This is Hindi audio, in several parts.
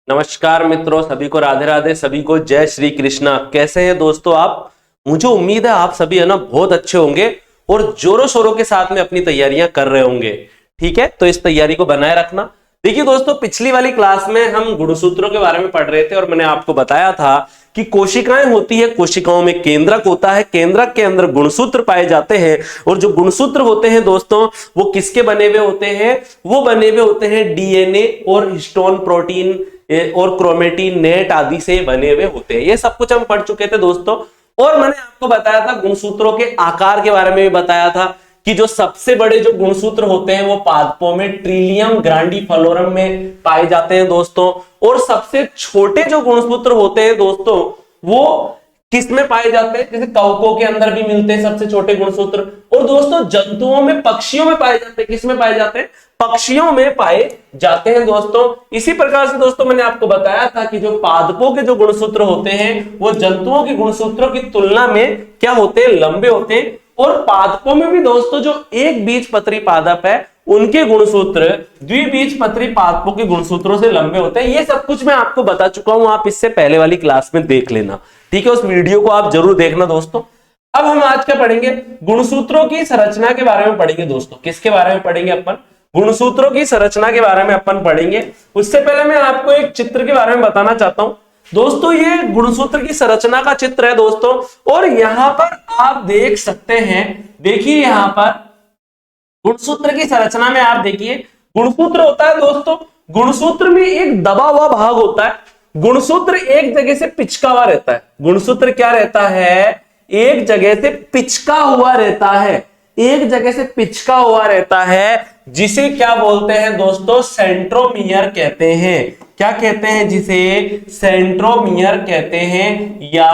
नमस्कार मित्रों, सभी को राधे राधे, सभी को जय श्री कृष्णा। कैसे हैं दोस्तों आप? मुझे उम्मीद है आप सभी है ना बहुत अच्छे होंगे और जोरों शोरों के साथ में अपनी तैयारियां कर रहे होंगे। ठीक है, तो इस तैयारी को बनाए रखना। देखिए दोस्तों, पिछली वाली क्लास में हम गुणसूत्रों के बारे में पढ़ रहे थे और मैंने आपको बताया था कि कोशिकाएं होती है, कोशिकाओं में केंद्रक होता है, केंद्रक के अंदर गुणसूत्र पाए जाते हैं और जो गुणसूत्र होते हैं दोस्तों वो किसके बने हुए होते हैं? वो बने हुए होते हैं डीएनए और हिस्टोन प्रोटीन और क्रोमेटिन नेट आदि से बने हुए होते हैं। ये सब कुछ हम पढ़ चुके थे दोस्तों। और मैंने आपको बताया था गुणसूत्रों के आकार के बारे में भी बताया था कि जो सबसे बड़े जो गुणसूत्र होते हैं वो पादपों में ट्रिलियम ग्रांडिफलोरम में पाए जाते हैं दोस्तों। और सबसे छोटे जो गुणसूत्र होते हैं दोस्तों वो किस में पाए जाते हैं? जैसे कवकों के अंदर भी मिलते हैं सबसे छोटे गुणसूत्र। और दोस्तों जंतुओं में, पक्षियों में पाए जाते हैं। किस में पाए जाते हैं? पक्षियों में पाए जाते हैं दोस्तों। इसी प्रकार से दोस्तों मैंने आपको बताया था कि जो पादपों के जो गुणसूत्र होते हैं वो जंतुओं के गुणसूत्रों की तुलना में क्या होते हैं? लंबे होते हैं। और पादपों में भी दोस्तों जो एक बीजपत्री पादप है उनके गुणसूत्र द्विबीजपत्री पादपों के गुणसूत्रों से लंबे होते हैं। ये सब कुछ मैं आपको बता चुका हूं, आप इससे पहले वाली क्लास में देख लेना। ठीक है, उस वीडियो को आप जरूर देखना दोस्तों। अब हम आज क्या पढ़ेंगे? गुणसूत्रों की संरचना के बारे में पढ़ेंगे दोस्तों। किसके बारे में पढ़ेंगे अपन? गुणसूत्रों की संरचना के बारे में अपन पढ़ेंगे। उससे पहले मैं आपको एक चित्र के बारे में बताना चाहता हूं दोस्तों। ये गुणसूत्र की संरचना का चित्र है दोस्तों। और यहां पर आप देख सकते हैं, देखिए यहां पर गुणसूत्र की संरचना में आप देखिए गुणसूत्र होता है दोस्तों। गुणसूत्र में एक दबा हुआ भाग होता है। गुणसूत्र एक जगह से पिचका हुआ रहता है। गुणसूत्र क्या रहता है? एक जगह से पिचका हुआ रहता है। एक जगह से पिचका हुआ रहता है, जिसे क्या बोलते हैं दोस्तों? सेंट्रोमियर कहते हैं। क्या कहते हैं? जिसे सेंट्रोमियर कहते हैं या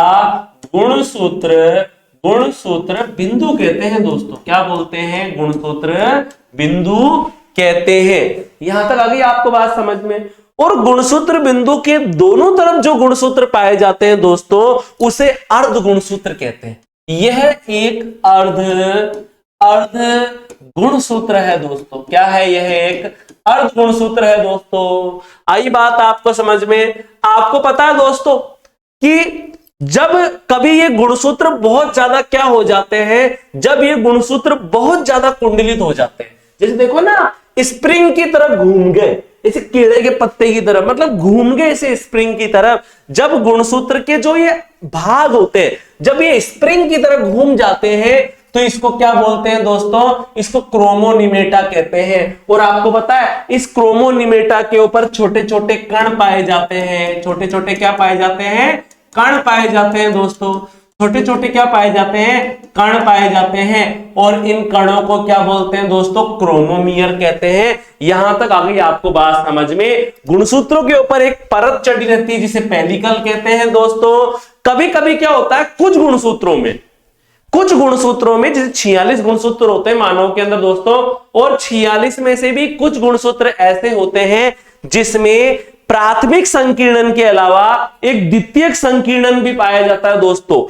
गुणसूत्र गुणसूत्र बिंदु कहते हैं दोस्तों। क्या बोलते हैं? गुणसूत्र बिंदु कहते हैं। यहां तक आ गई आपको बात समझ में? और गुणसूत्र बिंदु के दोनों तरफ जो गुणसूत्र पाए जाते हैं दोस्तों उसे अर्ध गुणसूत्र कहते हैं। यह एक अर्ध गुणसूत्र है दोस्तों। क्या है? यह एक अर्ध गुणसूत्र है दोस्तों। आई बात आपको समझ में? आपको पता है दोस्तों कि जब कभी ये गुणसूत्र बहुत ज्यादा क्या हो जाते हैं? जब ये गुणसूत्र बहुत ज्यादा कुंडलित हो जाते हैं, जैसे देखो ना स्प्रिंग की तरह घूम गए, इसे कीड़े के पत्ते की तरह, मतलब घूम गए इसे स्प्रिंग की तरफ। जब गुणसूत्र के जो ये भाग होते हैं जब ये स्प्रिंग की तरह घूम जाते हैं तो इसको क्या बोलते हैं दोस्तों? इसको क्रोमोनिमेटा कहते हैं। और आपको पता है इस क्रोमोनिमेटा के ऊपर छोटे छोटे कण पाए जाते हैं। छोटे छोटे क्या पाए जाते हैं? कण पाए जाते हैं दोस्तों। छोटे छोटे क्या पाए जाते हैं? कण पाए जाते हैं। और इन कणों को क्या बोलते हैं दोस्तों? क्रोमोमियर कहते हैं। यहां तक आ गई आपको बात समझ में? गुणसूत्रों के ऊपर एक परत चढ़ी रहती है जिसे पेलिकल कहते हैं दोस्तों। कभी कभी क्या होता है कुछ गुणसूत्रों में जैसे 46 गुणसूत्र होते हैं मानव के अंदर दोस्तों, और 46 में से भी कुछ गुणसूत्र ऐसे होते हैं जिसमें प्राथमिक संकीर्णन के अलावा एक द्वितीयक संकीर्णन भी पाया जाता है दोस्तों।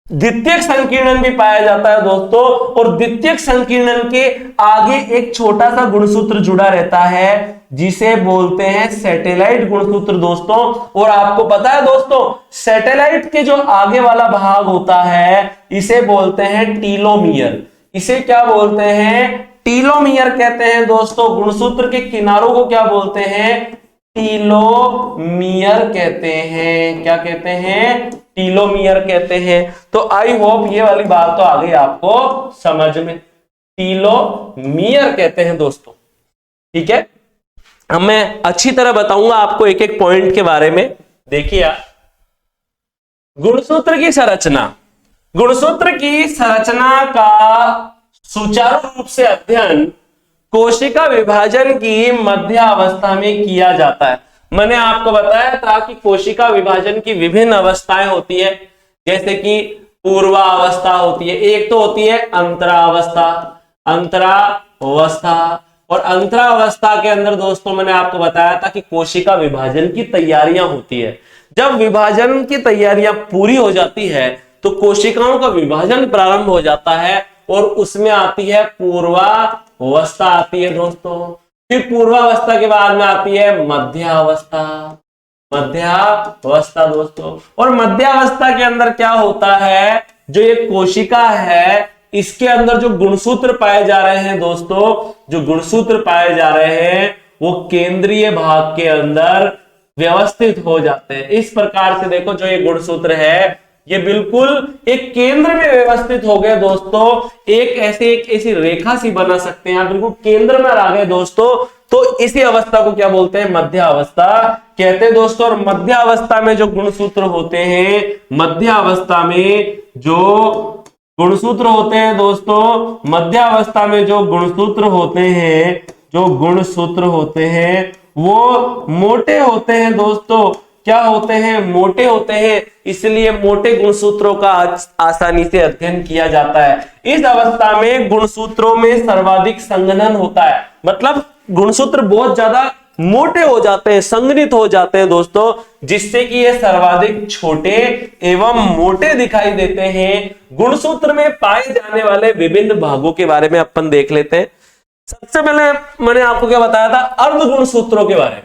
द्वितीयक संकीर्णन भी पाया जाता है दोस्तों। और द्वितीयक संकीर्णन के आगे एक छोटा सा गुणसूत्र जुड़ा रहता है जिसे बोलते हैं सैटेलाइट गुणसूत्र दोस्तों। और आपको पता है दोस्तों सैटेलाइट के जो आगे वाला भाग होता है इसे बोलते हैं टीलोमियर। इसे क्या बोलते हैं? टीलोमियर कहते हैं दोस्तों। गुणसूत्र के किनारों को क्या बोलते हैं? टीलोमियर कहते हैं। क्या कहते हैं? टीलोमियर कहते हैं। तो आई होप ये वाली बात तो आ गई आपको समझ में। टीलोमियर कहते हैं दोस्तों। ठीक है, अब मैं अच्छी तरह बताऊंगा आपको एक एक पॉइंट के बारे में। देखिए आप, गुणसूत्र की संरचना। गुणसूत्र की संरचना का सुचारू रूप से अध्ययन कोशिका विभाजन की मध्य अवस्था में किया जाता है। मैंने आपको बताया था कि कोशिका विभाजन की विभिन्न अवस्थाएं होती है, जैसे कि पूर्वावस्था होती है, एक तो होती है अंतरावस्था। और अंतरावस्था के अंदर दोस्तों मैंने आपको बताया था कि कोशिका विभाजन की तैयारियां होती है। जब विभाजन की तैयारियां पूरी हो जाती है तो कोशिकाओं का विभाजन प्रारंभ हो जाता है और उसमें आती है पूर्वावस्था आती है दोस्तों। फिर पूर्वावस्था के बाद में आती है मध्यावस्था। मध्यावस्था दोस्तों। और मध्यावस्था के अंदर क्या होता है, जो ये कोशिका है इसके अंदर जो गुणसूत्र पाए जा रहे हैं दोस्तों, जो गुणसूत्र पाए जा रहे हैं वो केंद्रीय भाग के अंदर व्यवस्थित हो जाते हैं। इस प्रकार से देखो जो ये गुणसूत्र है ये बिल्कुल एक केंद्र में व्यवस्थित हो गए दोस्तों। एक ऐसी रेखा सी बना सकते हैं आप, बिल्कुल केंद्र में आ गए दोस्तों। तो इसी अवस्था को क्या बोलते हैं, मध्यावस्था कहते हैं दोस्तों। और मध्यावस्था में जो गुणसूत्र होते हैं, मध्यावस्था में जो गुणसूत्र होते हैं दोस्तों, मध्यावस्था में जो गुणसूत्र होते हैं, जो गुणसूत्र होते हैं वो मोटे होते हैं दोस्तों। क्या होते हैं, मोटे होते हैं। इसलिए मोटे गुणसूत्रों का आसानी से अध्ययन किया जाता है। इस अवस्था में गुणसूत्रों में सर्वाधिक संघनन होता है, मतलब गुणसूत्र बहुत ज्यादा मोटे हो जाते हैं, संघनित हो जाते हैं दोस्तों, जिससे कि ये सर्वाधिक छोटे एवं मोटे दिखाई देते हैं। गुणसूत्र में पाए जाने वाले विभिन्न भागों के बारे में अपन देख लेते हैं। सबसे पहले मैंने आपको क्या बताया था, अर्ध गुणसूत्रों के बारे में,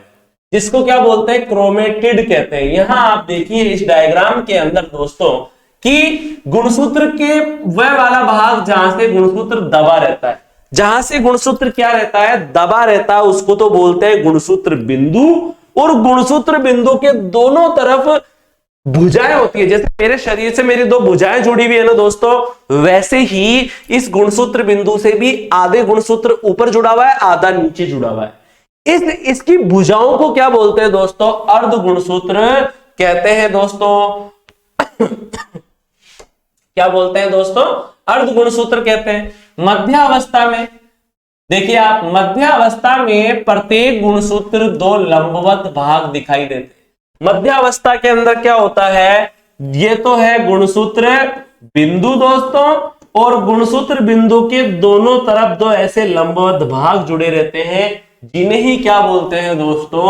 जिसको क्या बोलते हैं, क्रोमेटिड कहते हैं। यहां आप देखिए इस डायग्राम के अंदर दोस्तों कि गुणसूत्र के वह वाला भाग जहां से गुणसूत्र दबा रहता है, जहां से गुणसूत्र क्या रहता है, दबा रहता है, उसको तो बोलते हैं गुणसूत्र बिंदु। और गुणसूत्र बिंदु के दोनों तरफ भुजाएं होती है। जैसे मेरे शरीर से मेरी दो भुजाएं जुड़ी हुई है ना दोस्तों, वैसे ही इस गुणसूत्र बिंदु से भी आधे गुणसूत्र ऊपर जुड़ा हुआ है, आधा नीचे जुड़ा हुआ है। इसकी भुजाओं को क्या बोलते हैं दोस्तों, अर्ध गुणसूत्र कहते हैं दोस्तों। क्या बोलते हैं दोस्तों, अर्ध गुणसूत्र कहते हैं। मध्यावस्था में देखिए आप, मध्यावस्था में प्रत्येक गुणसूत्र दो लंबवत भाग दिखाई देते हैं। मध्यावस्था के अंदर क्या होता है, ये तो है गुणसूत्र बिंदु दोस्तों, और गुणसूत्र बिंदु के दोनों तरफ दो ऐसे लंबवत भाग जुड़े रहते हैं, जिन्हें ही क्या बोलते हैं दोस्तों,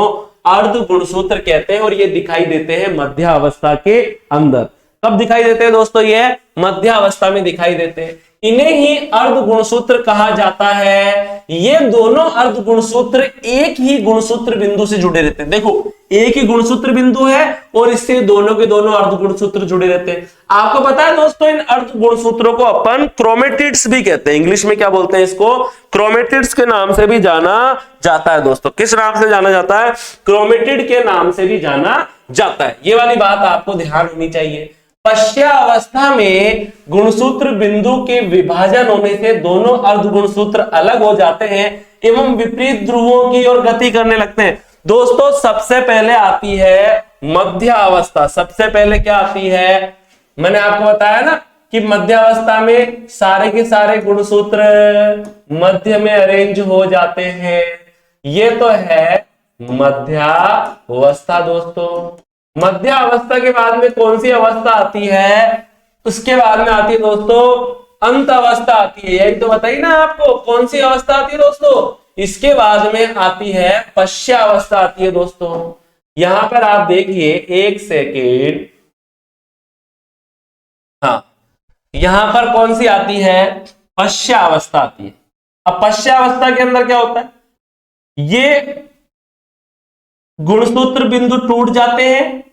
अर्ध गुणसूत्र कहते हैं। और ये दिखाई देते हैं मध्यावस्था के अंदर। कब दिखाई देते हैं दोस्तों, ये मध्यावस्था में दिखाई देते हैं। इन्हें ही अर्ध गुणसूत्र कहा जाता है। ये दोनों अर्ध गुणसूत्र एक ही गुणसूत्र बिंदु से जुड़े रहते हैं। देखो एक ही गुणसूत्र बिंदु है और इससे दोनों के दोनों अर्ध गुणसूत्र जुड़े रहते हैं। आपको पता है दोस्तों, इन अर्ध गुणसूत्रों को अपन क्रोमेटिड्स भी कहते हैं। इंग्लिश में क्या बोलते हैं इसको, क्रोमेटिड्स के नाम से भी जाना जाता है दोस्तों। किस नाम से जाना जाता है, क्रोमेटिड के नाम से भी जाना जाता है। ये वाली बात आपको ध्यान होनी चाहिए। पश्चावस्था में गुणसूत्र बिंदु के विभाजन होने से दोनों अर्ध गुणसूत्र अलग हो जाते हैं एवं विपरीत ध्रुवों की ओर गति करने लगते हैं। दोस्तों सबसे पहले आती है मध्यावस्था। सबसे पहले क्या आती है, मैंने आपको बताया ना कि मध्यावस्था में सारे के सारे गुणसूत्र मध्य में अरेंज हो जाते हैं। ये तो है मध्यावस्था दोस्तों। मध्यावस्था के बाद में कौन सी अवस्था आती है, उसके बाद में आती है दोस्तों अंत अवस्था आती है। यही तो बताइए ना आपको, कौन सी अवस्था आती है दोस्तों, इसके बाद में आती है पश्चावस्था आती है दोस्तों। यहां पर आप देखिए, एक सेकेंड, हाँ यहां पर कौन सी आती है, पश्चावस्था आती है। अब पश्चावस्था के अंदर क्या होता है, ये गुणसूत्र बिंदु टूट जाते हैं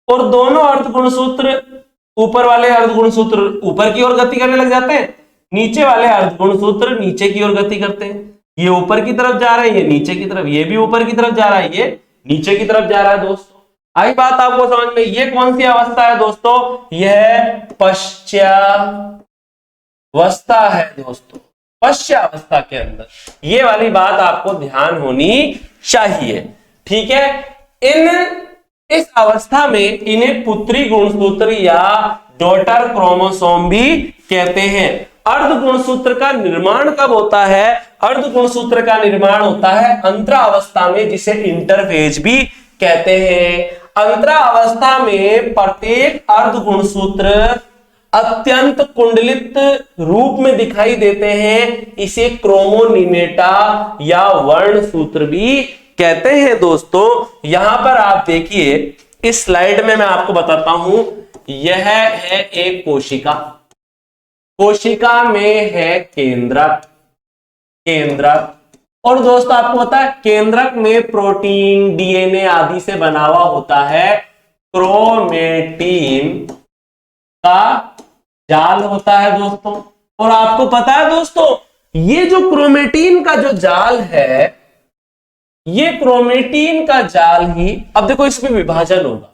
और दोनों अर्ध गुणसूत्र, ऊपर वाले अर्ध गुणसूत्र ऊपर की ओर गति करने लग जाते हैं, नीचे वाले अर्ध गुणसूत्र नीचे की ओर गति करते हैं। ये ऊपर की तरफ जा रहा है, ये नीचे की तरफ, ये भी ऊपर की तरफ जा रहा है, ये नीचे की तरफ जा रहा है दोस्तों। आई बात आपको समझ में। ये कौन सी अवस्था है दोस्तों, यह पश्चावस्था है दोस्तों। पश्चावस्था के अंदर ये वाली बात आपको ध्यान होनी चाहिए, ठीक है। इस अवस्था में इन्हें पुत्री गुणसूत्र या डॉटर क्रोमोसोम भी कहते हैं। अर्ध गुणसूत्र का निर्माण कब होता है, अर्ध गुणसूत्र का निर्माण होता है अंतरावस्था में, जिसे इंटरफेज भी कहते हैं। अंतरावस्था में प्रत्येक अर्ध गुणसूत्र अत्यंत कुंडलित रूप में दिखाई देते हैं। इसे क्रोमोनिमेटा या वर्ण सूत्र भी कहते हैं दोस्तों। यहां पर आप देखिए, इस स्लाइड में मैं आपको बताता हूं, यह है एक कोशिका। कोशिका में है केंद्रक, और दोस्तों आपको पता है केंद्रक में प्रोटीन, डीएनए आदि से बना हुआ होता है क्रोमेटिन का जाल होता है दोस्तों। और आपको पता है दोस्तों ये जो क्रोमेटिन का जो जाल है, ये क्रोमेटिन का जाल ही, अब देखो इसमें विभाजन होगा,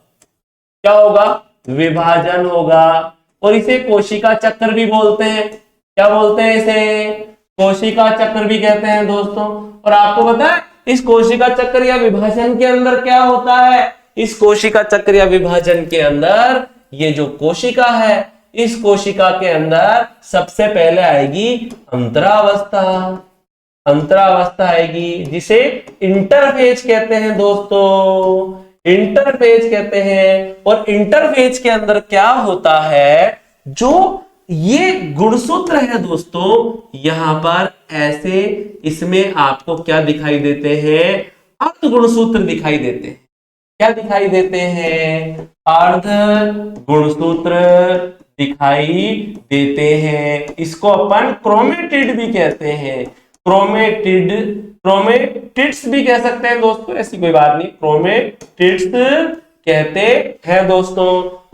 क्या होगा, विभाजन होगा, और इसे कोशिका चक्र भी बोलते हैं। क्या बोलते हैं इसे, कोशिका चक्र भी कहते हैं दोस्तों। और आपको पता है इस कोशिका चक्र या विभाजन के अंदर क्या होता है, इस कोशिका चक्र या विभाजन के अंदर ये जो कोशिका है, इस कोशिका के अंदर सबसे पहले आएगी अंतरावस्था, अंतरावस्था आएगी, जिसे इंटरफेज कहते हैं दोस्तों, इंटरफेज कहते हैं। और इंटरफेज के अंदर क्या होता है, जो ये गुणसूत्र है दोस्तों, यहां पर ऐसे इसमें आपको क्या दिखाई देते हैं, अर्ध गुणसूत्र दिखाई देते हैं। क्या दिखाई देते हैं, अर्ध गुणसूत्र दिखाई देते हैं। इसको अपन क्रोमेटिड भी कहते हैं, क्रोमेटिड, क्रोमेटिड्स भी कह सकते हैं दोस्तों, ऐसी कोई बात नहीं, क्रोमेटिड्स कहते हैं दोस्तों।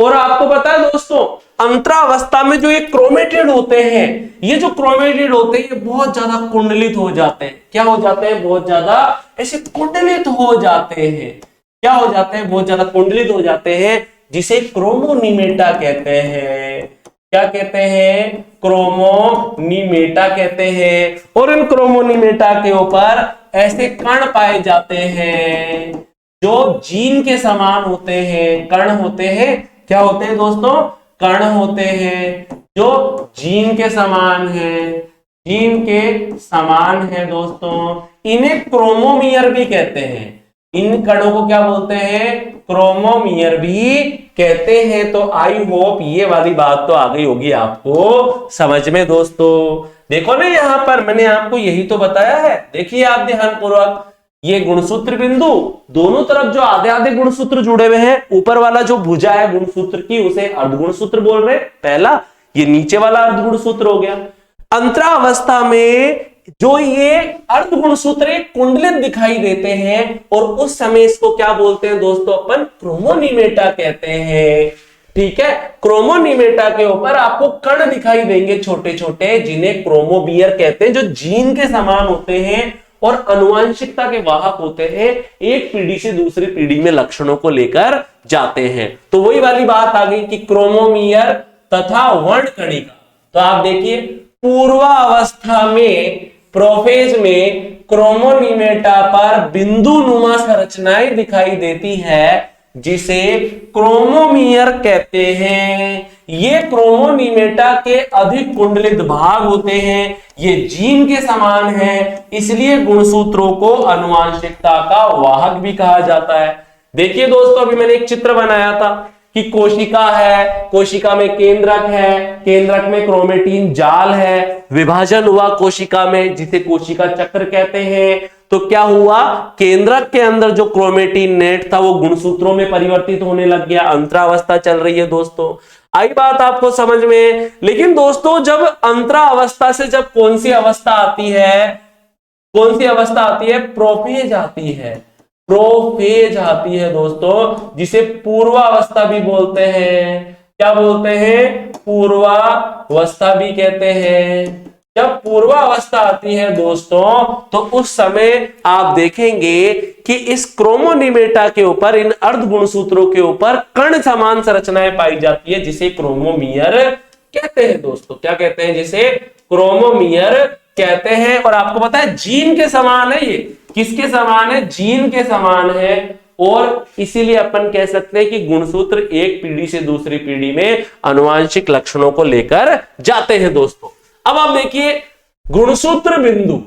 और आपको पता है दोस्तों अंतरावस्था में जो ये क्रोमेटिड होते हैं, ये जो क्रोमेटिड होते हैं ये बहुत ज्यादा कुंडलित हो जाते हैं। क्या हो जाते हैं, बहुत ज्यादा ऐसे कुंडलित हो जाते हैं। क्या हो जाते हैं, बहुत ज्यादा कुंडलित हो जाते हैं, जिसे क्रोमोनिमेटा कहते हैं। क्या कहते हैं, क्रोमोनिमेटा कहते हैं। और इन क्रोमोनिमेटा के ऊपर ऐसे कण पाए जाते हैं जो जीन के समान होते हैं, कण होते हैं। क्या होते हैं दोस्तों, कण होते हैं जो जीन के समान है, जीन के समान है दोस्तों। इन्हें क्रोमोमियर भी कहते हैं, इन कणों को क्या बोलते हैं, क्रोमोमियर भी कहते हैं। तो आई होप ये वाली बात तो आ गई होगी आपको समझ में दोस्तों। देखो ना यहां पर मैंने आपको यही तो बताया है, देखिए आप ध्यान पूर्वक, ये गुणसूत्र बिंदु दोनों तरफ जो आधे आधे गुणसूत्र जुड़े हुए हैं, ऊपर वाला जो भुजा है गुणसूत्र की उसे अर्ध गुणसूत्र बोल रहे हैं पहला, ये नीचे वाला अर्ध गुणसूत्र हो गया। अंतरावस्था में जो ये अर्ध गुणसूत्र कुंडलित दिखाई देते हैं, और उस समय इसको क्या बोलते हैं दोस्तों, अपन क्रोमोनिमेटा कहते हैं। ठीक है, क्रोमोनिमेटा के ऊपर आपको कण दिखाई देंगे छोटे छोटे, जिन्हें क्रोमोबियर कहते हैं, जो जीन के समान होते हैं और अनुवांशिकता के वाहक होते हैं, एक पीढ़ी से दूसरी पीढ़ी में लक्षणों को लेकर जाते हैं। तो वही वाली बात आ गई कि क्रोमोमियर तथा वर्णकणिका। तो आप देखिए पूर्वावस्था में, प्रोफेज में क्रोमोनिमेटा पर बिंदु नुमा संरचनाएं दिखाई देती है, जिसे क्रोमोमियर कहते हैं। ये क्रोमोनिमेटा के अधिक कुंडलित भाग होते हैं, ये जीन के समान है, इसलिए गुणसूत्रों को अनुवांशिकता का वाहक भी कहा जाता है। देखिए दोस्तों अभी मैंने एक चित्र बनाया था कि कोशिका है, कोशिका में केंद्रक है, केंद्रक में क्रोमेटिन जाल है, विभाजन हुआ कोशिका में जिसे कोशिका चक्र कहते हैं। तो क्या हुआ, केंद्रक के अंदर जो क्रोमेटिन नेट था वो गुणसूत्रों में परिवर्तित होने लग गया। अंतरावस्था चल रही है दोस्तों, आई बात आपको समझ में। लेकिन दोस्तों जब अंतरावस्था से जब कौन सी अवस्था आती है, कौन सी अवस्था आती है, प्रोफेज आती है, प्रोफेज आती है दोस्तों, जिसे पूर्वावस्था भी बोलते हैं। क्या बोलते हैं, पूर्वावस्था भी कहते हैं। जब पूर्वावस्था आती है दोस्तों तो उस समय आप देखेंगे कि इस क्रोमोनिमेटा के ऊपर, इन अर्ध गुणसूत्रों के ऊपर कण समान संरचनाएं पाई जाती है, जिसे क्रोमोमियर कहते हैं दोस्तों। क्या कहते हैं, जिसे क्रोमोमियर कहते हैं। और आपको पता है जीन के समान है, ये किसके समान है, जीन के समान है। और इसीलिए अपन कह सकते हैं कि गुणसूत्र एक पीढ़ी से दूसरी पीढ़ी में आनुवांशिक लक्षणों को लेकर जाते हैं दोस्तों। अब आप देखिए गुणसूत्र बिंदु,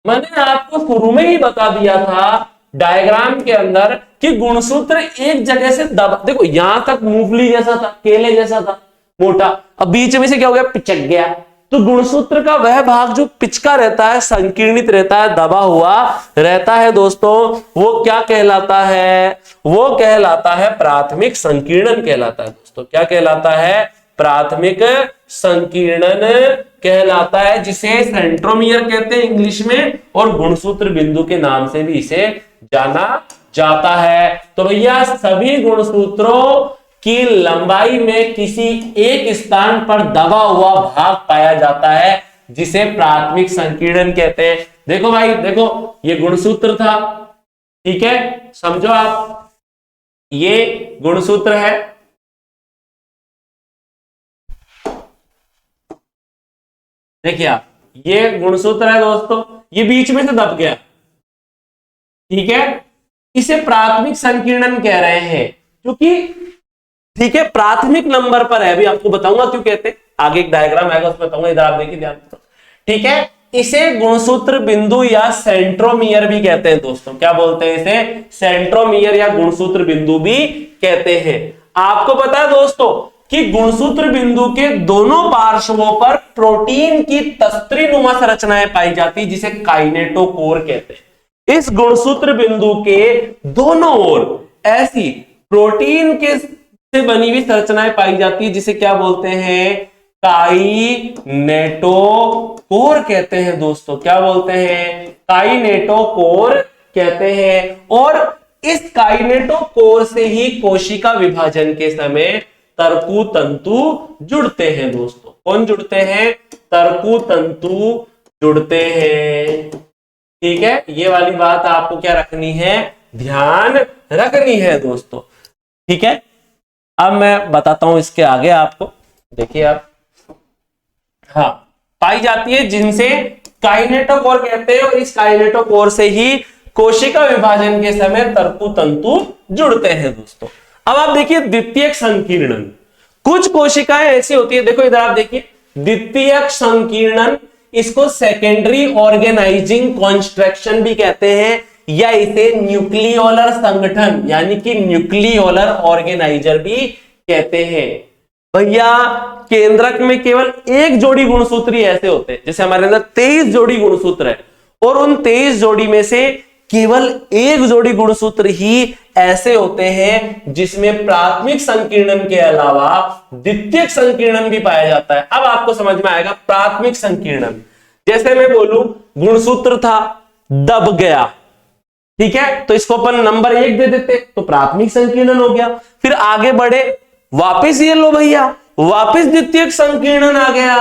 मैंने आपको शुरू में ही बता दिया था डायग्राम के अंदर कि गुणसूत्र एक जगह से दबा, देखो यहां तक मूंगफली जैसा था, केले जैसा था मोटा, अब बीच में से क्या हो गया, पिचक गया। तो गुणसूत्र का वह भाग जो पिचका रहता है, संकीर्णित रहता है, दबा हुआ रहता है दोस्तों, वो क्या कहलाता है, वो कहलाता है प्राथमिक संकीर्णन कहलाता है दोस्तों। क्या कहलाता है, प्राथमिक संकीर्णन कहलाता है, जिसे सेंट्रोमियर कहते हैं इंग्लिश में, और गुणसूत्र बिंदु के नाम से भी इसे जाना जाता है। तो भैया सभी गुणसूत्रों की लंबाई में किसी एक स्थान पर दबा हुआ भाग पाया जाता है, जिसे प्राथमिक संकीर्णन कहते हैं। देखो भाई, देखो ये गुणसूत्र था, ठीक है, समझो आप, ये गुणसूत्र है, देखिए आप, ये गुणसूत्र है दोस्तों, ये बीच में से दब गया, ठीक है, इसे प्राथमिक संकीर्णन कह रहे हैं, क्योंकि ठीक है प्राथमिक नंबर पर है। अभी आपको बताऊंगा क्यों कहते हैं, आगे एक डायग्राम आएगा उसमें बताऊंगा, इधर आप देखिए ध्यान से, ठीक है। इसे गुणसूत्र बिंदु या सेंट्रोमियर भी कहते हैं दोस्तों। क्या बोलते हैं इसे? सेंट्रोमियर या गुणसूत्र बिंदु भी कहते हैं। आपको पता है दोस्तों कि गुणसूत्र बिंदु के दोनों पार्श्वों पर प्रोटीन की तस्त्रीनुमा संरचनाएं पाई जाती है, जिसे काइनेटोकोर कहते हैं। इस गुणसूत्र बिंदु के दोनों ओर ऐसी प्रोटीन के से बनी हुई संरचनाएं पाई जाती है, जिसे क्या बोलते हैं? काइनेटोकोर कहते हैं दोस्तों। क्या बोलते हैं? काइनेटोकोर कहते हैं। और इस काइनेटोकोर से ही कोशिका विभाजन के समय तरकु तंतु जुड़ते हैं दोस्तों। कौन जुड़ते हैं? तरकु तंतु जुड़ते हैं। ठीक है, ये वाली बात आपको क्या रखनी है? ध्यान रखनी है दोस्तों। ठीक है, अब मैं बताता हूं इसके आगे आपको। देखिए आप, हाँ, पाई जाती है, जिनसे काइनेटोकोर कहते हैं, और इस काइनेटोकोर से ही कोशिका विभाजन के समय तरकु तंतु जुड़ते हैं दोस्तों। अब आप देखिए द्वितीयक संकीर्णन। कुछ कोशिकाएं ऐसी होती है, देखो इधर आप देखिए, द्वितीयक संकीर्णन, इसको सेकेंडरी ऑर्गेनाइजिंग कॉन्स्ट्रक्शन भी कहते हैं, या इसे न्यूक्लियोलर संगठन यानी कि न्यूक्लियोलर ऑर्गेनाइजर भी कहते हैं। भैया केंद्रक में केवल एक जोड़ी गुणसूत्री ऐसे होते हैं, जैसे हमारे अंदर 23 जोड़ी गुणसूत्र है, और उन 23 जोड़ी में से केवल एक जोड़ी गुणसूत्र ही ऐसे होते हैं जिसमें प्राथमिक संकीर्णन के अलावा द्वितीयक संकीर्णन भी पाया जाता है। अब आपको समझ में आएगा प्राथमिक संकीर्णन। जैसे मैं बोलूं गुणसूत्र था, दब गया, ठीक है, तो इसको अपन नंबर 1 दे देते, तो प्राथमिक संकीर्णन हो गया। फिर आगे बढ़े, वापिस ये लो भैया, वापिस द्वितीयक संकीर्णन आ गया,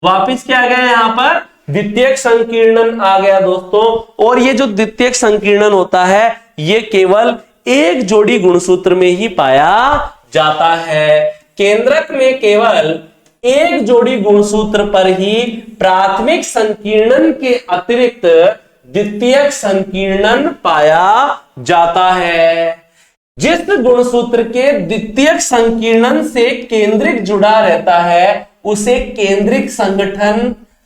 वापिस क्या आ गया यहां पर? द्वितीयक संकीर्णन आ गया दोस्तों। और ये जो द्वितीयक संकीर्णन होता है, ये केवल एक जोड़ी गुणसूत्र में ही पाया जाता है। केंद्रक में केवल एक जोड़ी गुणसूत्र पर ही प्राथमिक संकीर्णन के अतिरिक्त द्वितीयक संकीर्णन पाया जाता है। जिस गुणसूत्र के द्वितीयक संकीर्णन से केंद्रिक जुड़ा रहता है, उसे केंद्रिक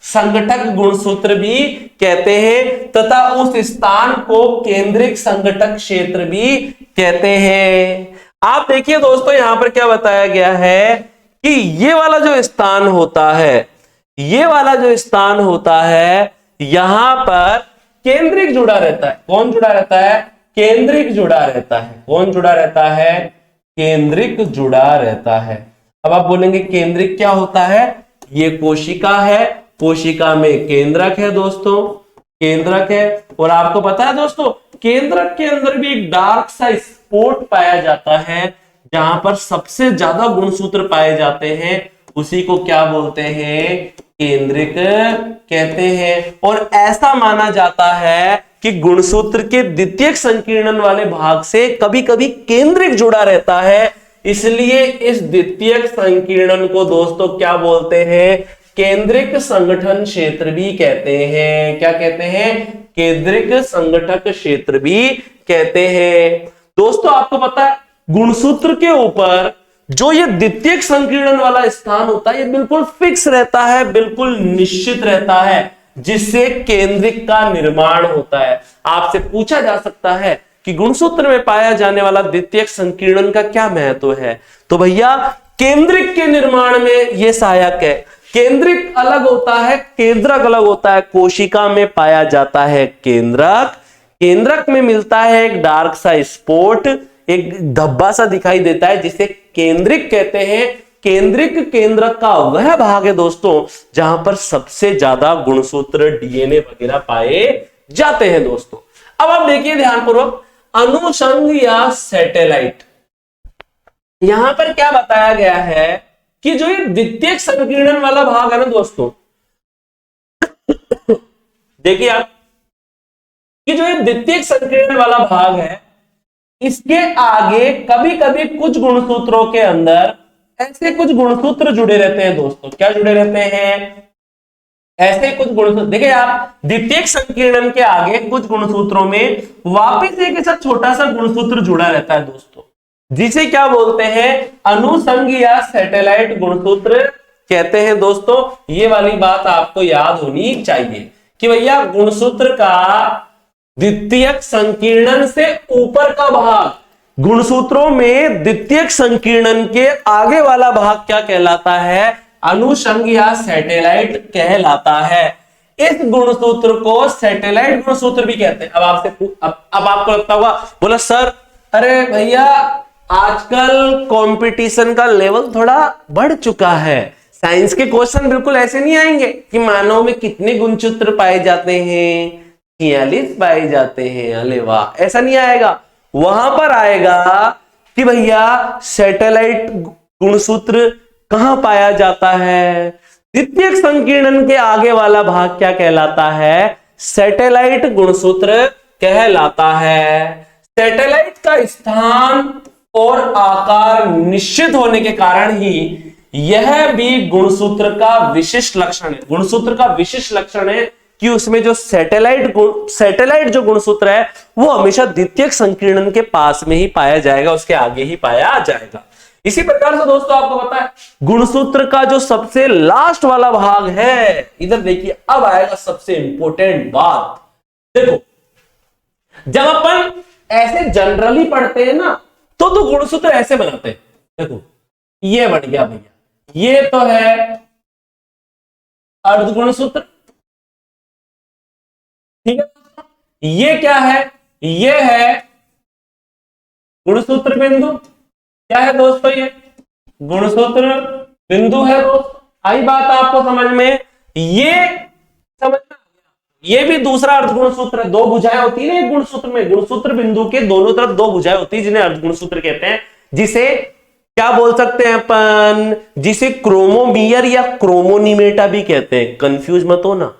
संगठक गुणसूत्र भी कहते हैं, तथा उस स्थान को केंद्रिक संगठक क्षेत्र भी कहते हैं। आप देखिए दोस्तों, यहां पर क्या बताया गया है कि ये वाला जो स्थान होता है, ये वाला जो स्थान होता है, यहां पर केंद्रिक जुड़ा रहता है। कौन जुड़ा रहता है? केंद्रिक जुड़ा रहता है। कौन जुड़ा रहता है? केंद्रिक जुड़ा रहता है। अब आप बोलेंगे केंद्रिक क्या होता है? ये कोशिका है, कोशिका में केंद्रक है दोस्तों, केंद्रक है। और आपको पता है दोस्तों, केंद्रक के अंदर भी एक डार्क सा स्पॉट पाया जाता है, जहां पर सबसे ज्यादा गुणसूत्र पाए जाते हैं, उसी को क्या बोलते हैं? केंद्रिक कहते हैं। और ऐसा माना जाता है कि गुणसूत्र के द्वितीयक संकीर्णन वाले भाग से कभी कभी केंद्रिक जुड़ा रहता है, इसलिए इस द्वितीयक संकीर्णन को दोस्तों क्या बोलते हैं? केंद्रिक संगठन क्षेत्र भी कहते हैं। क्या कहते हैं? केंद्रिक संगठक क्षेत्र भी कहते हैं। दोस्तों आपको पता है, गुणसूत्र के ऊपर जो ये द्वितीयक संकीर्णन वाला स्थान होता है, ये बिल्कुल फिक्स रहता है, बिल्कुल निश्चित रहता है, जिससे केंद्रिक का निर्माण होता है। आपसे पूछा जा सकता है कि गुणसूत्र में पाया जाने वाला द्वितीयक संकीर्णन का क्या महत्व है? तो भैया केंद्रिक के निर्माण में यह सहायक है। केंद्रिक अलग होता है, केंद्रक अलग होता है। कोशिका में पाया जाता है केंद्रक, केंद्रक में मिलता है एक डार्क सा स्पॉट, एक धब्बा सा दिखाई देता है, जिसे केंद्रिक कहते हैं। केंद्रिक केंद्रक का वह भाग है दोस्तों जहां पर सबसे ज्यादा गुणसूत्र डीएनए वगैरह पाए जाते हैं दोस्तों। अब आप देखिए ध्यानपूर्वक, अनुषंग या सैटेलाइट, यहां पर क्या बताया गया है कि जो ये द्वितीयक संकीर्णन वाला भाग है ना दोस्तों, देखिए आप कि जो ये द्वितीयक संकीर्णन वाला भाग है, इसके आगे कभी कभी कुछ गुणसूत्रों के अंदर ऐसे कुछ गुणसूत्र जुड़े रहते हैं दोस्तों। क्या जुड़े रहते हैं? ऐसे कुछ गुणसूत्र। देखिए आप, द्वितीयक संकीर्णन के आगे कुछ गुणसूत्रों में वापस एक ऐसा छोटा सा गुणसूत्र जुड़ा रहता है दोस्तों, जिसे क्या बोलते हैं? अनुषंग या सैटेलाइट गुणसूत्र कहते हैं दोस्तों। ये वाली बात आपको याद होनी चाहिए कि भैया गुणसूत्र का द्वितीयक संकीर्णन से ऊपर का भाग, गुणसूत्रों में द्वितीयक संकीर्णन के आगे वाला भाग क्या कहलाता है? अनुषंग या सैटेलाइट कहलाता है। इस गुणसूत्र को सैटेलाइट गुणसूत्र भी कहते हैं। अब आपको लगता होगा, बोला सर अरे भैया आजकल कंपटीशन का लेवल थोड़ा बढ़ चुका है, साइंस के क्वेश्चन बिल्कुल ऐसे नहीं आएंगे कि मानव में कितने गुणसूत्र पाए जाते हैं, 46 पाए जाते हैं, अरे वाह, ऐसा नहीं आएगा। वहां पर आएगा कि भैया सैटेलाइट गुणसूत्र कहां पाया जाता है? द्वितीयक संकीर्णन के आगे वाला भाग क्या कहलाता है? सैटेलाइट गुणसूत्र कहलाता है। सैटेलाइट का स्थान और आकार निश्चित होने के कारण ही यह भी गुणसूत्र का विशिष्ट लक्षण है। गुणसूत्र का विशिष्ट लक्षण है कि उसमें जो सैटेलाइट जो गुणसूत्र है वो हमेशा द्वितीयक संकीर्णन के पास में ही पाया जाएगा, उसके आगे ही पाया जाएगा। इसी प्रकार से दोस्तों आपको पता है गुणसूत्र का जो सबसे लास्ट वाला भाग है, इधर देखिए, अब आएगा सबसे इंपॉर्टेंट बात। देखो, जब अपन ऐसे जनरली पढ़ते हैं ना तो गुणसूत्र ऐसे बनाते हैं। देखो ये बन गया भैया, ये तो है अर्ध गुणसूत्र, ठीक है। ये क्या है? ये है गुणसूत्र बिंदु। क्या है दोस्तों? ये गुणसूत्र बिंदु है दोस्तों। आई बात आपको समझ में? ये समझना, ये भी दूसरा अर्ध गुणसूत्र है। दो भुजाएं होती है ना एक गुणसूत्र में, गुणसूत्र बिंदु के दोनों तरफ दो भुजाएं होती है जिन्हें अर्ध गुणसूत्र कहते हैं। जिसे क्या बोल सकते हैं अपन? जिसे क्रोमोमियर या क्रोमोनिमेटा भी कहते हैं। कंफ्यूज मत हो ना।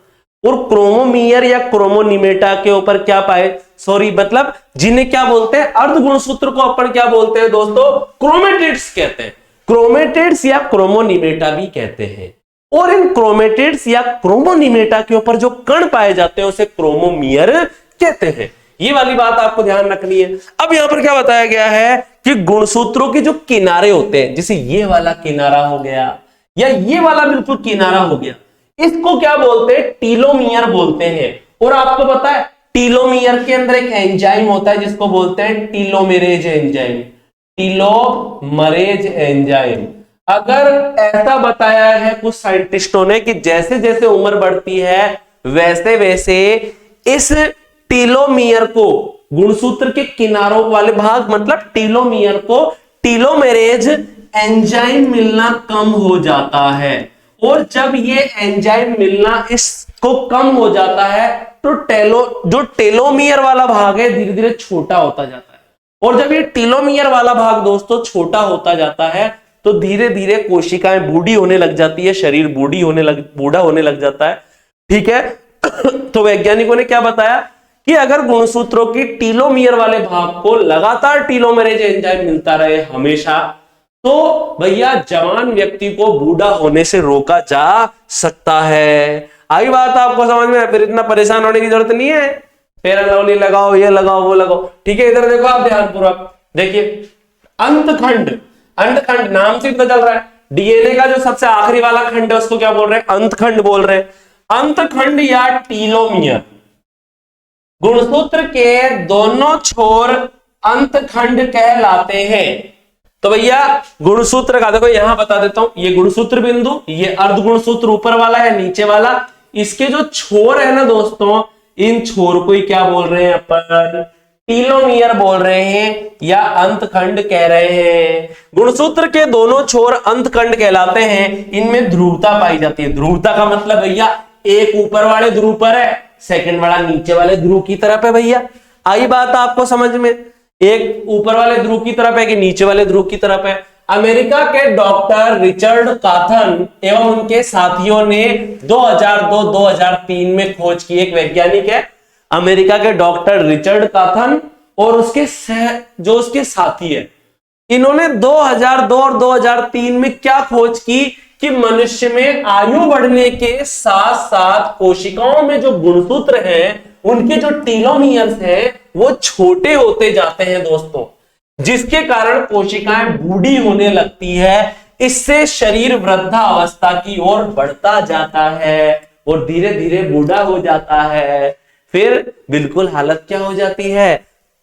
और क्रोमोमियर या क्रोमोनिमेटा के ऊपर क्या पाए, मतलब जिन्हें क्या बोलते हैं? अर्ध गुणसूत्र को अपन क्या बोलते हैं दोस्तों? क्रोमेटिड्स कहते हैं। क्रोमेटिड्स या क्रोमोनिमेटा भी कहते हैं। और इन क्रोमेटिड्स या क्रोमोनिमेटा के ऊपर जो कण पाए जाते हैं उसे क्रोमोमियर कहते हैं। ये वाली बात आपको ध्यान रखनी है। अब यहां पर क्या बताया गया है कि गुणसूत्रों के जो किनारे होते हैं, जैसे ये वाला किनारा हो गया या ये वाला बिल्कुल किनारा हो गया, इसको क्या बोलते हैं? टीलोमियर बोलते हैं। और आपको पता है टीलोमियर के अंदर एक एंजाइम होता है जिसको बोलते हैं टीलोमेरेज एंजाइम। Telomerase enzyme. अगर ऐसा बताया है कुछ साइंटिस्टों ने कि जैसे जैसे उम्र बढ़ती है वैसे वैसे इस टीलोमियर को, गुणसूत्र के किनारों वाले भाग मतलब टीलोमियर को, टीलोमेरेज एंजाइम मिलना कम हो जाता है। और जब ये एंजाइम मिलना इसको कम हो जाता है तो जो टेलोमियर वाला भाग है धीरे धीरे छोटा होता जाता है। और जब ये टेलोमियर वाला भाग दोस्तों छोटा होता जाता है तो धीरे धीरे कोशिकाएं बूढ़ी होने लग जाती है, शरीर बूढ़ा होने लग जाता है, ठीक है। तो वैज्ञानिकों ने क्या बताया कि अगर गुणसूत्रों की टीलोमियर वाले भाग को लगातार टीलोमेरेज एंजाइम मिलता रहे हमेशा, तो भैया जवान व्यक्ति को बूढ़ा होने से रोका जा सकता है। आई बात आपको समझ में? फिर इतना परेशान होने की जरूरत नहीं है, फेयर एंड लवली लगाओ, ये लगाओ, वो लगाओ, ठीक है। इधर देखो आप ध्यानपूर्वक देखिए, अंतखंड, अंतखंड नाम से पता चल रहा है डीएनए का जो सबसे आखिरी वाला खंड है उसको क्या बोल रहे हैं? अंतखंड बोल रहे हैं। अंतखंड या टीलोमियर, गुणसूत्र के दोनों छोर अंतखंड कहलाते हैं। तो भैया गुणसूत्र का देखो यहां बता देता हूं, ये गुणसूत्र बिंदु, ये अर्ध गुणसूत्र ऊपर वाला है, नीचे वाला, इसके जो छोर है ना दोस्तों, इन छोर को ही क्या बोल रहे हैं अपन? टीलोमियर बोल रहे हैं या अंतखंड कह रहे हैं। गुणसूत्र के दोनों छोर अंतखंड कहलाते हैं। इनमें ध्रुवता पाई जाती है। ध्रुवता का मतलब भैया एक ऊपर वाले ध्रुव पर है, सेकंड वाला नीचे वाले ध्रुव की तरफ है। भैया आई बात आपको समझ में, एक ऊपर वाले ध्रुव की तरफ है कि नीचे वाले ध्रुव की तरफ है। अमेरिका के डॉक्टर रिचर्ड काथन एवं उनके साथियों ने 2002-2003 में खोज की। एक वैज्ञानिक है अमेरिका के डॉक्टर रिचर्ड काथन और उसके उसके साथी है, इन्होंने 2002 और 2003 में क्या खोज की कि मनुष्य में आयु बढ़ने के साथ साथ कोशिकाओं में जो गुणसूत्र हैं उनके जो टीलोमियर्स हैं वो छोटे होते जाते हैं दोस्तों, जिसके कारण कोशिकाएं बूढ़ी होने लगती है। इससे शरीर वृद्धावस्था की ओर बढ़ता जाता है और धीरे धीरे बूढ़ा हो जाता है। फिर बिल्कुल हालत क्या हो जाती है,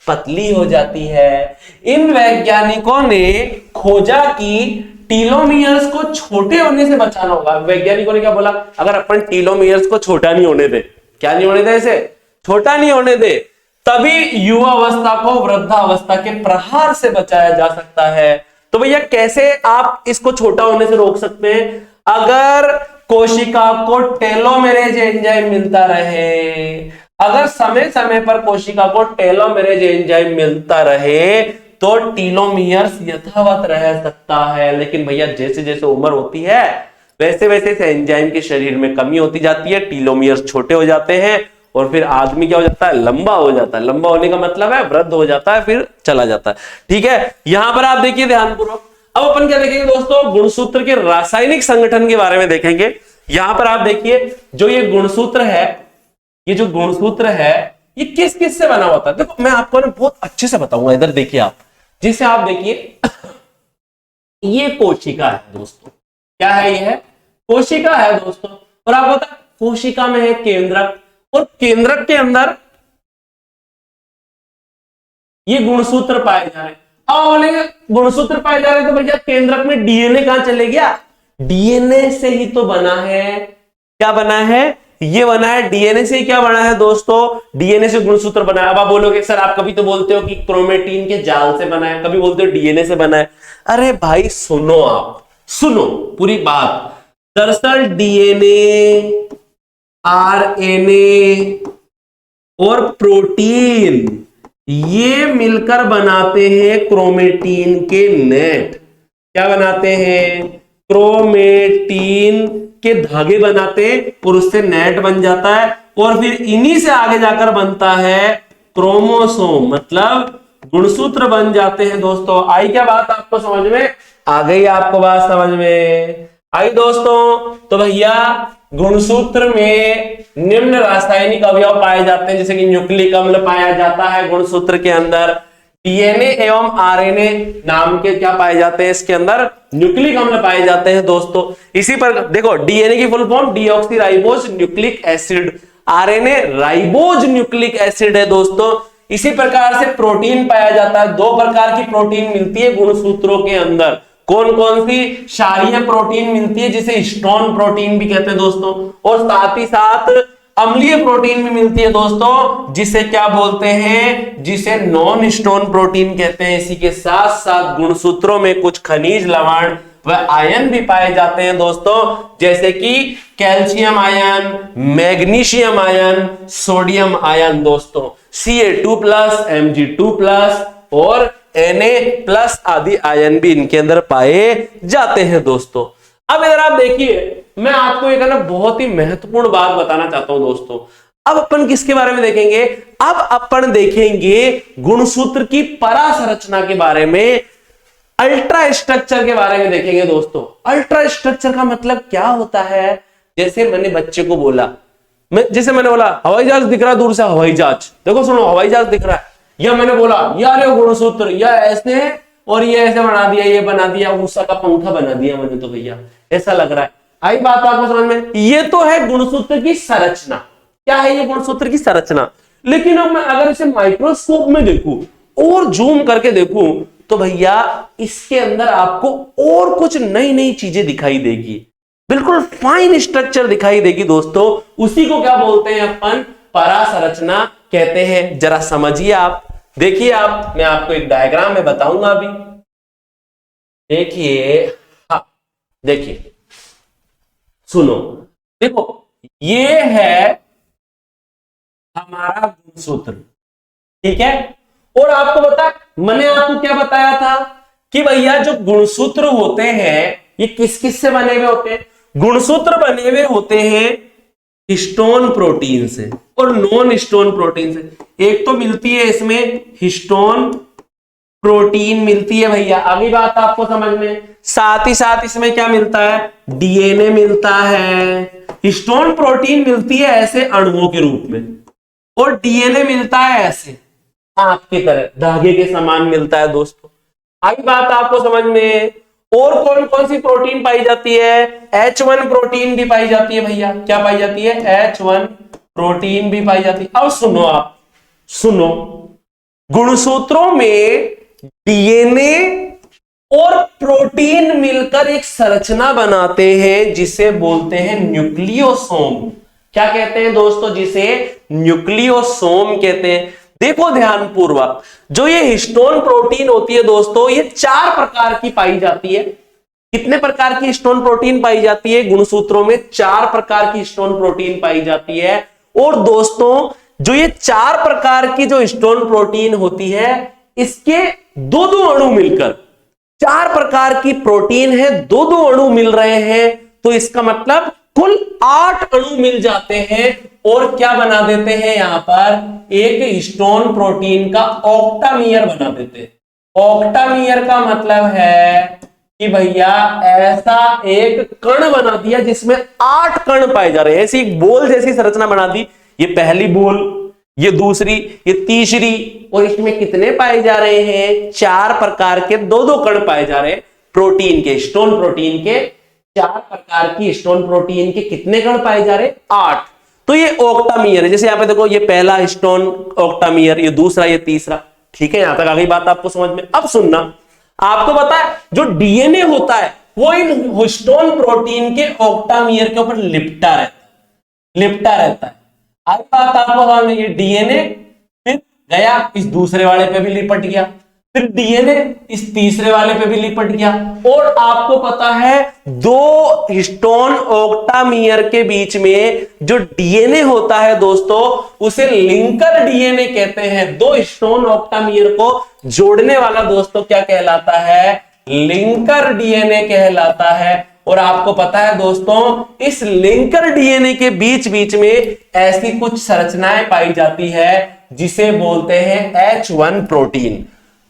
पतली हो जाती है। इन वैज्ञानिकों ने खोजा कि टीलोमियर्स को छोटे होने से बचाना होगा। वैज्ञानिकों ने क्या बोला, अगर अपन टीलोमियर्स को छोटा नहीं होने दे, क्या नहीं होने दे, इसे छोटा नहीं होने दे, तभी युवावस्था को वृद्धावस्था के प्रहार से बचाया जा सकता है। तो भैया कैसे आप इसको छोटा होने से रोक सकते हैं? अगर कोशिका को टेलोमेरेज एंजाइम मिलता रहे, अगर समय समय पर कोशिका को टेलोमेरेज एंजाइम मिलता रहे तो टीलोमियर्स यथावत रह सकता है। लेकिन भैया जैसे जैसे उम्र होती है वैसे वैसे इस एंजाइम के शरीर में कमी होती जाती है, टीलोमियर्स छोटे हो जाते हैं और फिर आदमी क्या हो जाता है, लंबा हो जाता है। लंबा होने का मतलब है वृद्ध हो जाता है, फिर चला जाता है। ठीक है, यहां पर आप देखिए ध्यानपूर्वक। अब अपन क्या देखेंगे दोस्तों, गुणसूत्र के रासायनिक संगठन के बारे में देखेंगे। यहां पर आप देखिए जो ये गुणसूत्र है, ये जो गुणसूत्र है ये किस किस से बना होता है। देखो मैं आपको ना बहुत अच्छे से बताऊंगा, इधर देखिए आप, जिसे आप देखिए ये कोशिका है दोस्तों। क्या है, ये है कोशिका है दोस्तों। और आपको पता कोशिका में है केंद्रक, और केंद्रक के अंदर ये गुणसूत्र पाए जा रहे हैं। अब बोलेंगे गुणसूत्र पाए जा रहे हैं तो भैया केंद्रक में डीएनए कहां चले गया? डीएनए से ही तो बना है। क्या बना है? ये बना है डीएनए से। क्या बना है दोस्तों? डीएनए से गुणसूत्र बना है। अब आप बोलोगे सर आप कभी तो बोलते हो कि क्रोमेटिन के जाल से बना है, कभी बोलते हो डीएनए से बना है। अरे भाई सुनो, आप सुनो पूरी बात। दरअसल डीएनए, आरएनए और प्रोटीन ये मिलकर बनाते हैं क्रोमेटिन के नेट। क्या बनाते हैं? क्रोमेटिन के धागे बनाते हैं और उससे नेट बन जाता है, और फिर इन्हीं से आगे जाकर बनता है क्रोमोसोम, मतलब गुणसूत्र बन जाते हैं दोस्तों। आई क्या बात आपको समझ में? आ गई आपको बात समझ में? आई दोस्तों। तो भैया गुणसूत्र में निम्न रासायनिक अवयव पाए जाते हैं, जैसे कि न्यूक्लिक अम्ल पाया जाता है गुणसूत्र के अंदर, डीएनए एवं आरएनए नाम के क्या पाए जाते हैं इसके अंदर? न्यूक्लिक अम्ल पाए जाते हैं दोस्तों। इसी पर देखो डीएनए की full form deoxy ribose nucleic acid, RNA ribose nucleic acid है दोस्तों। इसी प्रकार से प्रोटीन पाया जाता है। दो प्रकार की प्रोटीन मिलती है गुणसूत्रों के अंदर। कौन कौन सी? क्षारीय प्रोटीन मिलती है जिसे स्टोन प्रोटीन भी कहते हैं दोस्तों, और साथ ही साथ अम्लीय प्रोटीन भी मिलती है दोस्तों, जिसे क्या बोलते हैं? जिसे नॉन स्टोन प्रोटीन कहते हैं। इसी के साथ साथ गुणसूत्रों में कुछ खनिज लवण व आयन भी पाए जाते हैं दोस्तों, जैसे कि calcium ion, magnesium ion, sodium ion दोस्तों, Ca2+, Mg2+ और Na+ आदि आयन भी इनके अंदर पाए जाते हैं दोस्तों। अब इधर आप देखिए, मैं आपको एक ना बहुत ही महत्वपूर्ण बात बताना चाहता हूं दोस्तों। अब अपन किसके बारे में देखेंगे? अब अपन देखेंगे गुणसूत्र की परासंरचना के बारे में, अल्ट्रा स्ट्रक्चर के बारे में देखेंगे दोस्तों। अल्ट्रा स्ट्रक्चर का मतलब क्या होता है? जैसे मैंने बच्चे को बोला, जैसे मैंने बोला हवाई जहाज दिख रहा है दूर से, हवाई जहाज देखो, सुनो हवाई जहाज दिख रहा है, या मैंने बोला यार ये गुणसूत्र, या ऐसे है और ये ऐसे बना दिया, ये बना दिया, ऊषा का पंखा बना दिया मैंने, तो भैया ऐसा लग रहा है। आई बात आपको समझ में? ये तो है गुणसूत्र की संरचना। क्या है ये गुणसूत्र की संरचना? लेकिन अब मैं अगर इसे माइक्रोस्कोप में देखूं और जूम करके देखूं तो भैया इसके अंदर आपको और कुछ नई नई चीजें दिखाई देगी, बिल्कुल फाइन स्ट्रक्चर दिखाई देगी दोस्तों। उसी को क्या बोलते हैं अपन? परासंरचना कहते हैं। जरा समझिए आप, देखिए आप, मैं आपको एक डायग्राम में बताऊंगा अभी। देखिए, हाँ देखिए, सुनो, देखो ये है हमारा गुणसूत्र, ठीक है। और आपको बता, मैंने आपको क्या बताया था कि भैया जो गुणसूत्र होते हैं ये किस किस से बने हुए होते हैं? गुणसूत्र बने हुए होते हैं हिस्टोन प्रोटीन से और नॉन हिस्टोन प्रोटीन से। एक तो मिलती है इसमें हिस्टोन प्रोटीन मिलती है भैया, अगली बात आपको समझ में। साथ ही साथ इसमें क्या मिलता है? डीएनए मिलता है। हिस्टोन प्रोटीन मिलती है ऐसे अणुओं के रूप में, और डीएनए मिलता है ऐसे आपकी तरह धागे के समान मिलता है दोस्तों। आई बात आपको समझ में। और कौन कौन सी प्रोटीन पाई जाती है? H1 प्रोटीन भी पाई जाती है भैया। क्या पाई जाती है? H1 प्रोटीन भी पाई जाती है। अब सुनो आप, सुनो, गुणसूत्रों में डीएनए और प्रोटीन मिलकर एक संरचना बनाते हैं जिसे बोलते हैं न्यूक्लियोसोम। क्या कहते हैं दोस्तों? जिसे न्यूक्लियोसोम कहते हैं। देखो ध्यान पूर्वक, जो ये हिस्टोन प्रोटीन होती है दोस्तों, ये 4 प्रकार की पाई जाती है। कितने प्रकार की हिस्टोन प्रोटीन पाई जाती है? गुणसूत्रों में 4 प्रकार की हिस्टोन प्रोटीन पाई जाती है। और दोस्तों जो ये 4 प्रकार की जो हिस्टोन प्रोटीन होती है, इसके 2-2 अणु मिलकर 4 प्रकार की प्रोटीन है, 2-2 अणु मिल रहे हैं, तो इसका मतलब कुल 8 अणु मिल जाते हैं। और क्या बना देते हैं? यहां पर एक हिस्टोन प्रोटीन का ऑक्टामियर बना देते हैं। ऑक्टामियर का मतलब है कि भैया ऐसा एक कण बना दिया जिसमें 8 कण पाए जा रहे हैं। ऐसी एक बोल जैसी संरचना बना दी। ये पहली बोल, ये दूसरी, ये तीसरी, और इसमें कितने पाए जा रहे हैं? 4 प्रकार के 2-2 कण पाए जा रहे हैं प्रोटीन के, हिस्टोन प्रोटीन के। 4 प्रकार की हिस्टोन प्रोटीन के कितने कण पाए जा रहे हैं? 8। तो ये ऑक्टामियर है। जैसे यहां पे देखो, ये पहला हिस्टोन ऑक्टामियर, ये दूसरा, ये तीसरा, ठीक है। यहां तक आगे बात आपको समझ में। अब सुनना, आपको पता है जो डीएनए होता है वो इन हिस्टोन प्रोटीन के ऑक्टामियर के ऊपर लिपटा रहता है। आज बात आपको समझ में। ये डीएनए फिर गया इस दूसरे वाले पे भी लिपट गया, फिर डीएनए इस तीसरे वाले पे भी लिपट गया। और आपको पता है 2 हिस्टोन ऑक्टामियर के बीच में जो डीएनए होता है दोस्तों, उसे लिंकर डीएनए कहते हैं। 2 हिस्टोन ऑक्टामियर को जोड़ने वाला दोस्तों क्या कहलाता है? लिंकर डीएनए कहलाता है। और आपको पता है दोस्तों, इस लिंकर डीएनए के बीच बीच में ऐसी कुछ संरचनाएं पाई जाती है जिसे बोलते हैं H1 प्रोटीन।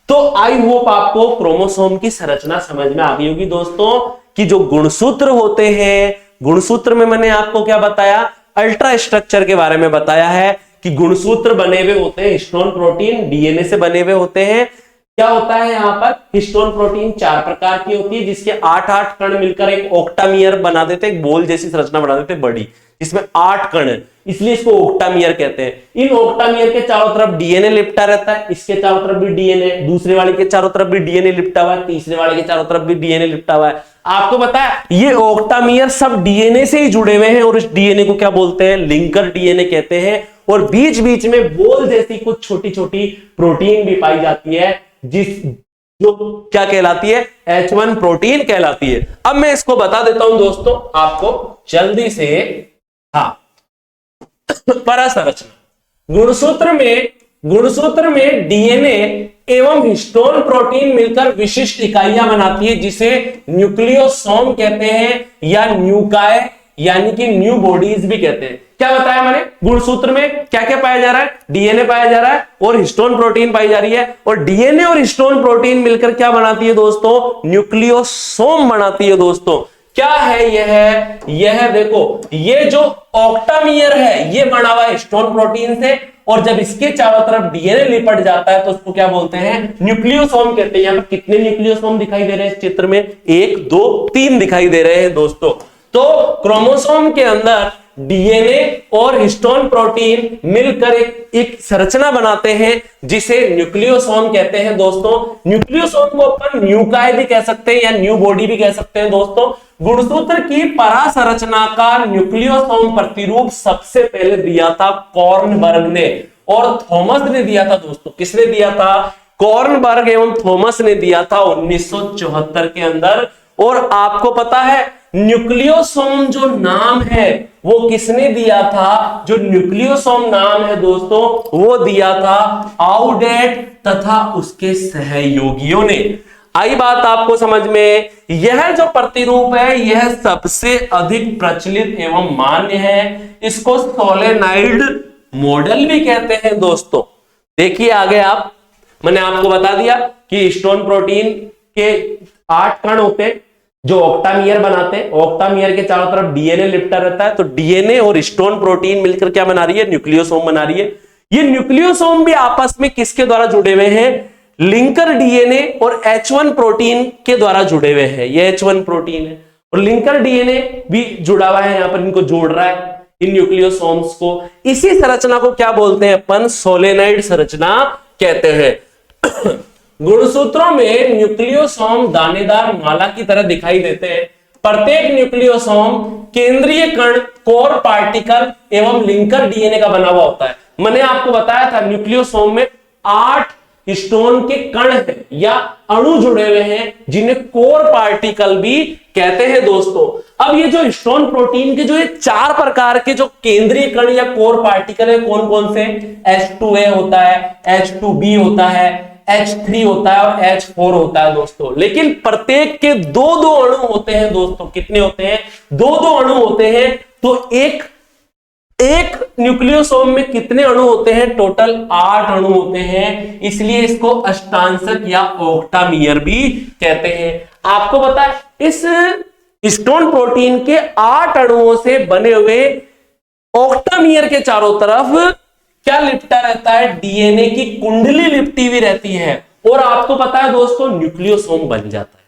तो आई होप आपको क्रोमोसोम की संरचना समझ में आ गई होगी दोस्तों, कि जो गुणसूत्र होते हैं, गुणसूत्र में मैंने आपको क्या बताया? अल्ट्रा स्ट्रक्चर के बारे में बताया है कि गुणसूत्र बने हुए होते हैं हिस्टोन प्रोटीन डीएनए से बने हुए होते हैं। क्या होता है यहां पर? हिस्टोन प्रोटीन 4 प्रकार की होती है जिसके 8-8 कण मिलकर एक ऑक्टामियर बना देते, एक बोल जैसी संरचना बना देते बड़ी, जिसमें 8 कण है, इसलिए इसको ऑक्टामियर कहते हैं। इन ऑक्टामियर के चारों तरफ डीएनए लिपटा रहता है। इसके चारों तरफ भी डीएनए, दूसरे वाले के चारों तरफ भी डीएनए लिपटा हुआ है, तीसरे वाले के चारों तरफ भी डीएनए लिपटा हुआ है। आपको पता है ये ऑक्टामियर सब डीएनए से ही जुड़े हुए हैं, और इस डीएनए को क्या बोलते हैं? लिंकर डीएनए कहते हैं। और बीच बीच में बोल जैसी कुछ छोटी छोटी प्रोटीन भी पाई जाती है, जो क्या कहलाती है? H1 प्रोटीन कहलाती है। अब मैं इसको बता देता हूं दोस्तों आपको जल्दी से। हाँ, परसंरचना। गुणसूत्र में डीएनए एवं हिस्टोन प्रोटीन मिलकर विशिष्ट इकाइयां बनाती है जिसे न्यूक्लियोसोम कहते हैं, या न्यूकाय यानी कि न्यू बॉडीज भी कहते हैं। क्या बताया मैंने? गुणसूत्र में क्या क्या पाया जा रहा है? डीएनए पाया जा रहा है और हिस्टोन प्रोटीन पाई जा रही है। और डीएनए और हिस्टोन प्रोटीन मिलकर क्या बनाती है दोस्तों? न्यूक्लियोसोम बनाती है दोस्तों। क्या है यह देखो, ये जो ऑक्टामियर है ये बना हुआ है हिस्टोन प्रोटीन से, और जब इसके चारों तरफ डीएनए लिपट जाता है तो उसको क्या बोलते हैं? न्यूक्लियोसोम कहते हैं। यहां पर कितने न्यूक्लियोसोम दिखाई दे रहे हैं इस चित्र में? 1 2 3 दिखाई दे रहे हैं दोस्तों। तो क्रोमोसोम के अंदर डीएनए और हिस्टोन प्रोटीन मिलकर एक संरचना बनाते हैं जिसे न्यूक्लियोसोम कहते हैं दोस्तों। न्यूक्लियोसोम को अपन न्यूकाय भी कह सकते हैं या न्यू बॉडी भी कह सकते हैं दोस्तों। गुणसूत्र की परासंरचना का न्यूक्लियोसोम प्रतिरूप सबसे पहले दिया था कॉर्नबर्ग ने। और थॉमस ने दिया था दोस्तों। किसने दिया था? कॉर्नबर्ग एवं थॉमस ने दिया था 1974 के अंदर। और आपको पता है न्यूक्लियोसोम जो नाम है वो किसने दिया था? जो न्यूक्लियोसोम नाम है दोस्तों वो दिया था आउडेट तथा उसके सहयोगियों ने। आई बात आपको समझ में? यह जो प्रतिरूप है यह सबसे अधिक प्रचलित एवं मान्य है। इसको सोलेनाइड मॉडल भी कहते हैं दोस्तों। देखिए आगे आप, मैंने आपको बता दिया कि स्टोन प्रोटीन के 8 कण होते हैं जो ऑक्टामियर बनाते हैं। ऑक्टामियर के चारों तरफ डीएनए लिपटा रहता है, तो डीएनए और स्टोन प्रोटीन मिलकर क्या बना रही है? न्यूक्लियोसोम बना रही है। ये न्यूक्लियोसोम भी आपस में किसके द्वारा जुड़े हुए हैं? लिंकर डीएनए और H1 प्रोटीन के द्वारा जुड़े हुए हैं। ये H1 प्रोटीन है और लिंकर डीएनए भी जुड़ा हुआ है, यहां पर इनको जोड़ रहा है इन न्यूक्लियोसोम्स को। इसी संरचना को क्या बोलते हैं अपन? सोलेनाइड संरचना कहते हैं। गुणसूत्रों में न्यूक्लियोसोम दानेदार माला की तरह दिखाई देते हैं। प्रत्येक न्यूक्लियोसोम केंद्रीय कण, कोर पार्टिकल एवं लिंकर डीएनए का बना हुआ होता है। मैंने आपको बताया था न्यूक्लियोसोम में 8 स्टोन के कण हैं या अणु जुड़े हुए हैं जिन्हें कोर पार्टिकल भी कहते हैं दोस्तों। अब ये जो स्टोन प्रोटीन के जो ये 4 प्रकार के जो केंद्रीय कण या कोर पार्टिकल है कौन कौन से? H2A होता है, H2B होता है, H3 होता है और H4 होता है दोस्तों। लेकिन प्रत्येक के 2-2 अणु होते हैं दोस्तों। कितने होते हैं? 2-2 अणु होते हैं। तो एक न्यूक्लियोसोम में कितने अणु होते हैं? टोटल 8 अणु होते हैं, इसलिए इसको अष्टांशक या ऑक्टामियर भी कहते हैं। आपको पता है इस स्टोन प्रोटीन के 8 अणुओं से बने हुए ऑक्टामियर के चारों तरफ क्या लिपटा रहता है? डीएनए की कुंडली लिपटी हुई रहती है। और आपको पता है दोस्तों न्यूक्लियोसोम बन जाता है।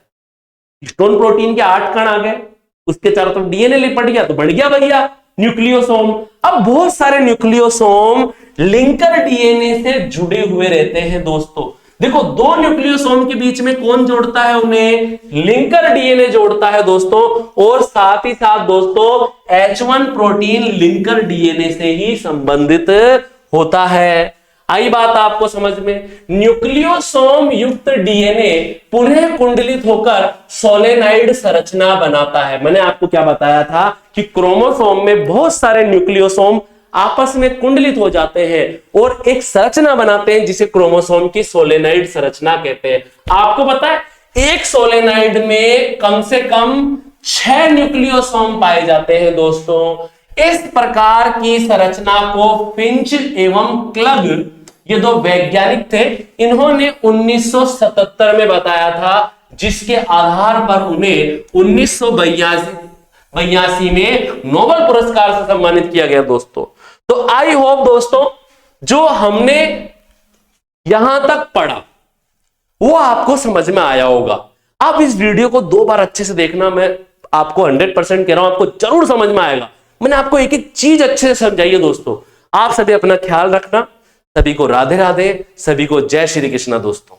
स्टोन प्रोटीन के 8 कण आ गए, उसके चारों तरफ डीएनए लिपट गया तो बन गया भैया न्यूक्लियोसोम। अब बहुत सारे न्यूक्लियोसोम लिंकर डीएनए से जुड़े हुए रहते हैं दोस्तों। देखो 2 न्यूक्लियोसोम के बीच में कौन जोड़ता है उन्हें? लिंकर डीएनए जोड़ता है दोस्तों। और साथ ही साथ दोस्तों H1 प्रोटीन लिंकर डीएनए से ही संबंधित होता है। आई बात आपको समझ में? न्यूक्लियोसोम युक्त डीएनए पुनः कुंडलित होकर सोलेनाइड संरचना बनाता है। मैंने आपको क्या बताया था कि क्रोमोसोम में बहुत सारे न्यूक्लियोसोम आपस में कुंडलित हो जाते हैं और एक संरचना बनाते हैं जिसे क्रोमोसोम की सोलेनाइड संरचना कहते हैं। आपको पता है एक सोलेनाइड में कम से कम 6 न्यूक्लियोसोम पाए जाते हैं दोस्तों। इस प्रकार की संरचना को फिंच एवं क्लग, ये 2 वैज्ञानिक थे, इन्होंने 1977 में बताया था, जिसके आधार पर उन्हें 1982 में नोबेल पुरस्कार से सम्मानित किया गया दोस्तों। तो आई होप दोस्तों जो हमने यहां तक पढ़ा वो आपको समझ में आया होगा। आप इस वीडियो को 2 बार अच्छे से देखना, मैं आपको 100% कह रहा हूं, आपको जरूर समझ में आएगा। मैंने आपको एक एक चीज अच्छे से समझाई है दोस्तों। आप सभी अपना ख्याल रखना। सभी को राधे राधे, सभी को जय श्री कृष्णा दोस्तों।